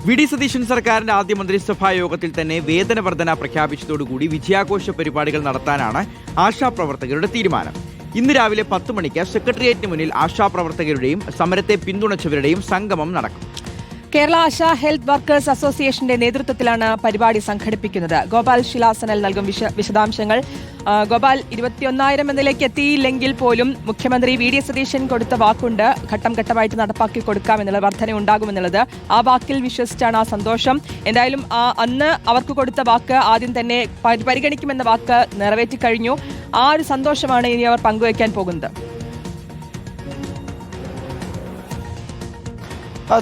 VD. Satheesan സർക്കാരിന്റെ ആദ്യ മന്ത്രിസഭാ യോഗത്തിൽ തന്നെ വേതന വർധന പ്രഖ്യാപിച്ചതോടുകൂടി വിജയാഘോഷ പരിപാടികൾ നടത്താനാണ് ആശാപ്രവർത്തകരുടെ തീരുമാനം. ഇന്ന് രാവിലെ 10 മണിക്ക് സെക്രട്ടേറിയറ്റിന് മുന്നിൽ ആശാപ്രവർത്തകരുടെയും സമരത്തെ പിന്തുണച്ചവരുടെയും സംഗമം നടക്കും. കേരള ആശാ ഹെൽത്ത് വർക്കേഴ്സ് അസോസിയേഷന്റെ നേതൃത്വത്തിലാണ് പരിപാടി സംഘടിപ്പിക്കുന്നത്. ഗോപാൽ ശിലാസനൽ നൽകും വിശദാംശങ്ങൾ. ഗോപാൽ, 21,000 എന്നതിലേക്ക് എത്തിയില്ലെങ്കിൽ പോലും മുഖ്യമന്ത്രി വി.ഡി. സതീശൻ കൊടുത്ത വാക്കുണ്ട്, ഘട്ടം ഘട്ടമായിട്ട് നടപ്പാക്കി കൊടുക്കാമെന്നുള്ളത്, വർധന ഉണ്ടാകുമെന്നുള്ളത്. ആ വാക്കിൽ വിശ്വസിച്ചാണ് ആ സന്തോഷം. എന്തായാലും അന്ന് അവർക്ക് കൊടുത്ത വാക്ക് ആദ്യം തന്നെ പരിഗണിക്കുമെന്ന വാക്ക് നിറവേറ്റിക്കഴിഞ്ഞു. ആ ഒരു സന്തോഷമാണ് ഇനി അവർ പങ്കുവയ്ക്കാൻ പോകുന്നത്.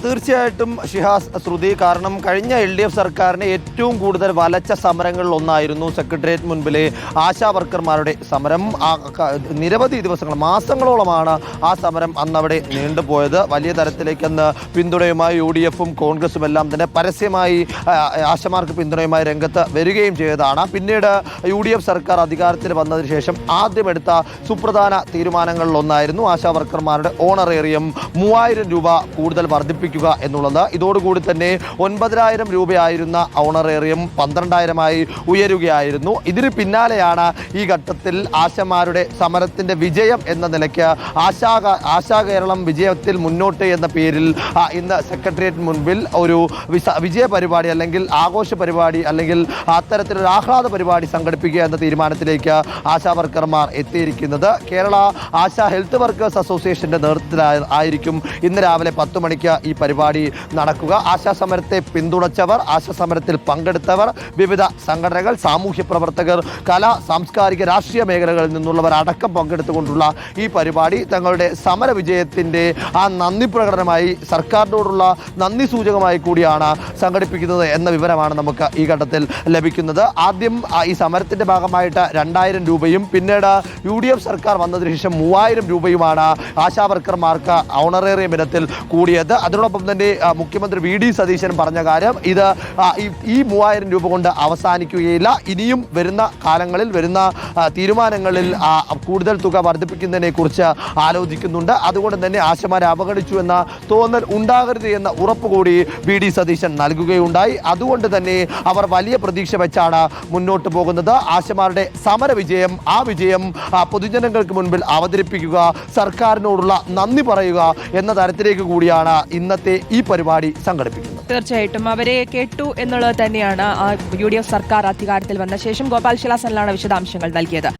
തീർച്ചയായിട്ടും ഷിഹാസ്, ശ്രുതി, കാരണം കഴിഞ്ഞ LDF സർക്കാരിന് ഏറ്റവും കൂടുതൽ വലച്ച സമരങ്ങളിൽ ഒന്നായിരുന്നു സെക്രട്ടേറിയറ്റ് മുൻപിലെ ആശാ വർക്കർമാരുടെ സമരം. നിരവധി ദിവസങ്ങൾ, മാസങ്ങളോളമാണ് ആ സമരം അന്നവിടെ നീണ്ടുപോയത്. വലിയ തരത്തിലേക്ക് അന്ന് പിന്തുണയുമായി UDF-ഉം കോൺഗ്രസും എല്ലാം തന്നെ പരസ്യമായി ആശമാർക്ക് പിന്തുണയുമായി രംഗത്ത് വരികയും ചെയ്തതാണ്. പിന്നീട് UDF സർക്കാർ അധികാരത്തിൽ വന്നതിന് ശേഷം ആദ്യമെടുത്ത സുപ്രധാന തീരുമാനങ്ങളിലൊന്നായിരുന്നു ആശാ വർക്കർമാരുടെ ഓണറേറിയം 3000 രൂപ കൂടുതൽ വർദ്ധിപ്പിക്കുക എന്നുള്ളത്. ഇതോടുകൂടി തന്നെ 9,000 രൂപയായിരുന്ന ഓണറേറിയം 12,000-ആയി ഉയരുകയായിരുന്നു. ഇതിന് പിന്നാലെയാണ് ഈ ഘട്ടത്തിൽ ആശമാരുടെ സമരത്തിന്റെ വിജയം എന്ന നിലയ്ക്ക് ആശാ കേരളം വിജയത്തിൽ മുന്നോട്ട് എന്ന പേരിൽ ഇന്ന് സെക്രട്ടേറിയറ്റ് മുൻപിൽ ഒരു വിജയ പരിപാടി അല്ലെങ്കിൽ ആഘോഷ പരിപാടി അല്ലെങ്കിൽ അത്തരത്തിലൊരു ആഹ്ലാദ പരിപാടി സംഘടിപ്പിക്കുക എന്ന തീരുമാനത്തിലേക്ക് ആശാ വർക്കർമാർ എത്തിയിരിക്കുന്നത്. കേരള ആശാ ഹെൽത്ത് വർക്കേഴ്സ് അസോസിയേഷന്റെ നേതൃത്വത്തിലായിരിക്കും ഇന്ന് രാവിലെ 10 മണിക്ക് ഈ പരിപാടി നടക്കുക. ആശാ സമരത്തെ പിന്തുണച്ചവർ, ആശാ സമരത്തിൽ പങ്കെടുത്തവർ, വിവിധ സംഘടനകൾ, സാമൂഹ്യ പ്രവർത്തകർ, കലാ സാംസ്കാരിക രാഷ്ട്രീയ മേഖലകളിൽ നിന്നുള്ളവർ അടക്കം പങ്കെടുത്തുകൊണ്ടുള്ള ഈ പരിപാടി തങ്ങളുടെ സമര വിജയത്തിൻ്റെ ആ നന്ദി പ്രകടനമായി, സർക്കാരിനോടുള്ള നന്ദി സൂചകമായി കൂടിയാണ് സംഘടിപ്പിക്കുന്നത് എന്ന വിവരമാണ് നമുക്ക് ഈ ഘട്ടത്തിൽ ലഭിക്കുന്നത്. ആദ്യം ഈ സമരത്തിൻ്റെ ഭാഗമായിട്ട് 2,000 രൂപയും പിന്നീട് UDF സർക്കാർ വന്നതിന് ശേഷം 3,000 രൂപയുമാണ് ആശാ വർക്കർമാർക്ക് ഓണറേറിയം ഇനത്തിൽ കൂടിയത്. അതോടൊപ്പം തന്നെ മുഖ്യമന്ത്രി വി.ഡി. സതീശൻ പറഞ്ഞ കാര്യം, ഇത് ഈ 3,000 രൂപ കൊണ്ട് അവസാനിക്കുകയില്ല. ഇനിയും വരുന്ന കാലങ്ങളിൽ, വരുന്ന തീരുമാനങ്ങളിൽ കൂടുതൽ തുക വർദ്ധിപ്പിക്കുന്നതിനെ കുറിച്ച് ആലോചിക്കുന്നുണ്ട്. അതുകൊണ്ട് തന്നെ ആശമാരെ അവഗണിച്ചു എന്ന തോന്നൽ ഉണ്ടാകരുത് എന്ന ഉറപ്പ് കൂടി വി.ഡി. സതീശൻ നൽകുകയുണ്ടായി. അതുകൊണ്ട് തന്നെ അവർ വലിയ പ്രതീക്ഷ വെച്ചാണ് മുന്നോട്ട് പോകുന്നത്. ആശമാരുടെ സമര വിജയം, ആ വിജയം പൊതുജനങ്ങൾക്ക് മുൻപിൽ അവതരിപ്പിക്കുക, സർക്കാരിനോടുള്ള നന്ദി പറയുക എന്ന തരത്തിലേക്ക് കൂടിയാണ് ഇന്നത്തെ ഈ പരിപാടി സംഘടിപ്പിക്കുന്നത്. തീർച്ചയായിട്ടും അവരെ കേട്ടു എന്നുള്ളത് തന്നെയാണ് UDF സർക്കാർ അധികാരത്തിൽ വന്ന ശേഷം. ഗോപാൽ ശിലാസനിലാണ് വിശദാംശങ്ങൾ നൽകിയത്.